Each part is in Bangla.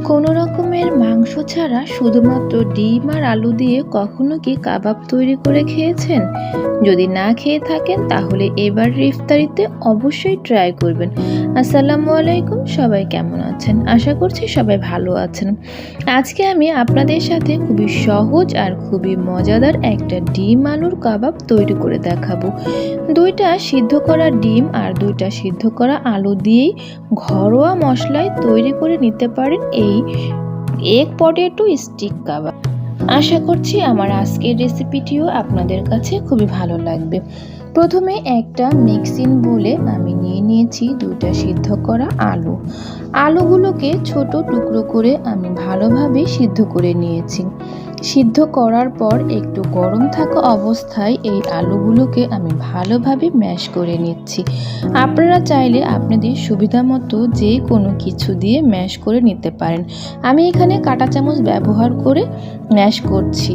কোনো রকমের মাংস ছাড়া শুধুমাত্র ডিম আর আলু দিয়ে কখনো কি কাবাব তৈরি করে খেয়েছেন? যদি না খেয়ে থাকেন তাহলে এবার ইফতারিতে অবশ্যই ট্রাই করবেন। আসসালামু আলাইকুম, সবাই কেমন আছেন? আশা করছি সবাই ভালো আছেন। আজকে আমি আপনাদের সাথে খুবই সহজ আর খুবই মজাদার একটা ডিম আলুর কাবাব তৈরি করে দেখাবো। দুইটা সিদ্ধ করা ডিম আর দুইটা সিদ্ধ করা আলু দিয়েই ঘরোয়া মশলায় তৈরি করে নিতে পারেন এই এগ পটেটো স্টিক কাবাব। আশা করছি আমার আজকের রেসিপিটিও আপনাদের কাছে খুবই ভালো লাগবে। প্রথমে একটা মিক্সিং বোলে আমি নিয়ে নিয়েছি দুইটা সিদ্ধ করা আলুগুলোকে ছোট টুকরো করে আমি ভালোভাবে সিদ্ধ করে নিয়েছি। সিদ্ধ করার পর একটু গরম থাকা অবস্থায় এই আলুগুলোকে আমি ভালোভাবে ম্যাশ করে নিচ্ছি। আপনারা চাইলে আপনাদের সুবিধা মতো যে কোনো কিছু দিয়ে ম্যাশ করে নিতে পারেন। আমি এখানে কাঁটা চামচ ব্যবহার করে ম্যাশ করছি।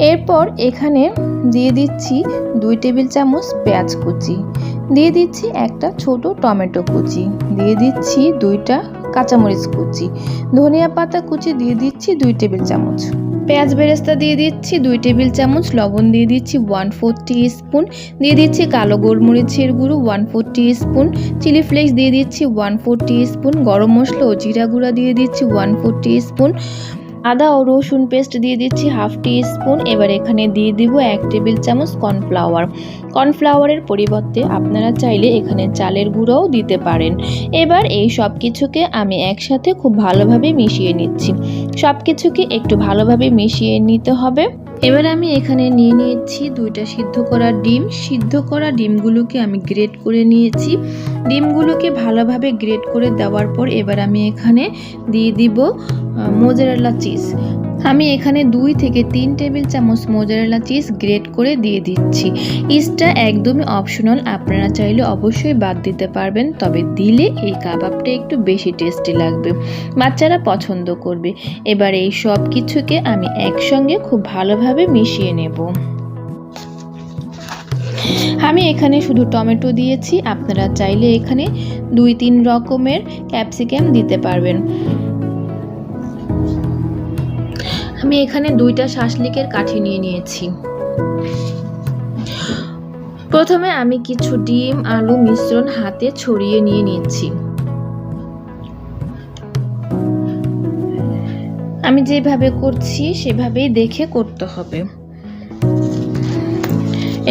এরপর এখানে দিয়ে দিচ্ছি 2 টেবিল চামচ পেঁয়াজ কুচি, দিয়ে দিচ্ছি একটা ছোট টমেটো কুচি, দিয়ে দিচ্ছি 2টা কাঁচামরিচ কুচি, ধনিয়া পাতা কুচি দিয়ে দিচ্ছি 2 টেবিল চামচ, পেঁয়াজ বেরেস্তা দিয়ে দিচ্ছি 2 টেবিল চামচ, লবণ দিয়ে দিচ্ছি 1/4 টিস্পুন, দিয়ে দিচ্ছি কালো গোলমরিচের গুঁড়ো 1/4 টিস্পুন, চিলি ফ্লেক্স দিয়ে দিচ্ছি 1/4 টিস্পুন, গরম মশলা ও জিরা গুঁড়া দিয়ে দিচ্ছি 1/4 টিস্পুন, আদা ও রসুন পেস্ট দিয়ে দিচ্ছি 1/2 টিস্পুন। এবার এখানে দিয়ে দিব 1 টেবিল চামচ কর্নফ্লাওয়ারের পরিবর্তে আপনারা চাইলে এখানে চালের গুঁড়োও দিতে পারেন। এবার এই সব কিছুকে আমি একসাথে খুব ভালোভাবে মিশিয়ে নিচ্ছি। সব কিছুকে একটু ভালোভাবে মিশিয়ে নিতে হবে। এবার আমি এখানে নিয়ে নিয়েছি 2টা সিদ্ধ করা ডিমগুলোকে আমি গ্রেট করে নিয়েছি। ডিমগুলোকে ভালোভাবে গ্রেট করে দেওয়ার পর এবার আমি এখানে দিয়ে দিব মোজারেলা চিজ। আমি এখানে 2 থেকে 3 টেবিল চামচ মোজারেলা চিজ গ্রেট করে দিয়ে দিচ্ছি। চিজটা একদমই অপশনাল, আপনারা চাইলে অবশ্যই বাদ দিতে পারবেন, তবে দিলে এই কাবাবটা একটু বেশি টেস্টি লাগবে, বাচ্চারা পছন্দ করবে। এবার এই সব কিছুকে আমি একসঙ্গে খুব ভালোভাবে মিশিয়ে নেব। আমি এখানে শুধু টমেটো দিয়েছি, আপনারা চাইলে এখানে 2-3 রকমের ক্যাপসিকাম দিতে পারবেন। আমি এখানে 2টা শাসলিকের কাঠি নিয়ে নিয়েছি। প্রথমে আমি কিছু ডিম আলু মিশ্রণ হাতে ছড়িয়ে নিয়ে নিচ্ছি। আমি যেভাবে করছি সেভাবেই দেখে করতে হবে।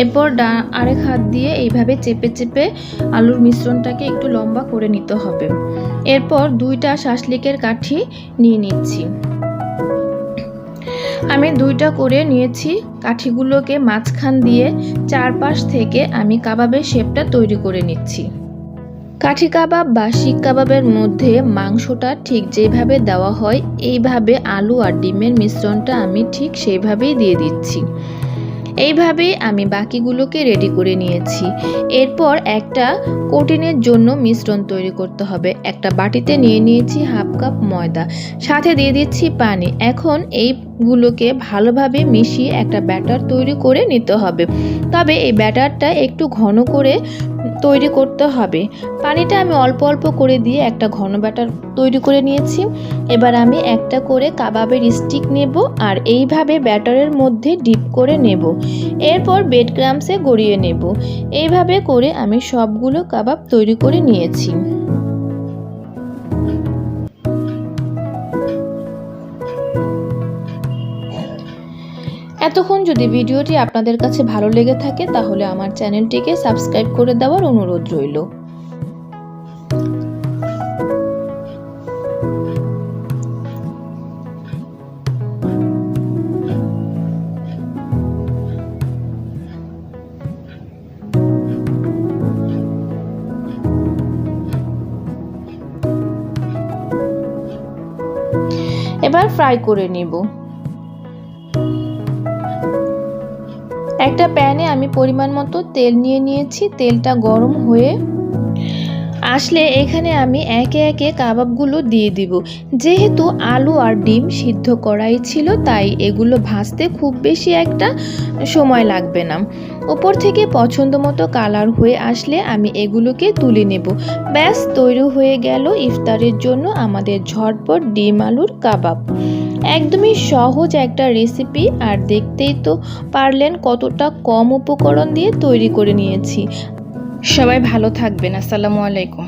এরপর আরেক হাত দিয়ে এইভাবে চেপে চেপে আলুর মিশ্রণটাকে একটু লম্বা করে নিতে হবে। এরপর 2টা শাসলিকের কাঠি নিয়ে নিচ্ছি। আমি 2টা করে নিয়েছি। কাঠিগুলোকে মাঝখান দিয়ে চারপাশ থেকে আমি কাবাবের শেপটা তৈরি করে নিচ্ছি। কাঠি কাবাব বা শিক কাবাবের মধ্যে মাংসটা ঠিক যেভাবে দেওয়া হয় এইভাবে আলু আর ডিমের মিশ্রণটা আমি ঠিক সেইভাবেই দিয়ে দিচ্ছি। এইভাবেই আমি বাকিগুলোকে রেডি করে নিয়েছি। এরপর একটা কোটিংয়ের জন্য মিশ্রণ তৈরি করতে হবে। একটা বাটিতে নিয়ে নিয়েছি 1/2 কাপ ময়দা, সাথে দিয়ে দিচ্ছি পানি। এখন এইগুলোকে ভালোভাবে মিশিয়ে একটা ব্যাটার তৈরি করে নিতে হবে, তবে এই ব্যাটারটা একটু ঘন করে তৈরি করতে হবে। পানিটা আমি অল্প অল্প করে দিয়ে একটা ঘন ব্যাটার তৈরি করে নিয়েছি। এবার আমি একটা করে কাবাবের স্টিক নেব আর এইভাবে ব্যাটারের মধ্যে ডিপ করে নেব। এরপর ব্রেড ক্রাম্বসে গড়িয়ে নেব। এইভাবে করে আমি সবগুলো কাবাব তৈরি করে নিয়েছি। এতক্ষণ যদি ভিডিওটি আপনাদের কাছে ভালো লেগে থাকে তাহলে আমার চ্যানেলটিকে সাবস্ক্রাইব করে দেওয়ার অনুরোধ রইল। এবার ফ্রাই করে নিব। একটা প্যানে আমি পরিমাণ মতো তেল নিয়ে নিয়েছি। তেলটা গরম হয়ে আসলে এখানে আমি একে একে কাবাবগুলো দিয়ে দিব। যেহেতু আলু আর ডিম সিদ্ধ করাই ছিল, তাই এগুলো ভাজতে খুব বেশি একটা সময় লাগবে না। উপর থেকে পছন্দ মতো কালার হয়ে আসলে আমি এগুলোকে তুলে নেব। ব্যাস তৈরি হয়ে গেল ইফতারের জন্য আমাদের ঝটপট ডিম আলুর কাবাব। একদমই সহজ একটা রেসিপি, আর দেখতেই তো পারলেন কতটা কম উপকরণ দিয়ে তৈরি করে নিয়েছি। সবাই ভালো থাকবেন। আসসালামু আলাইকুম।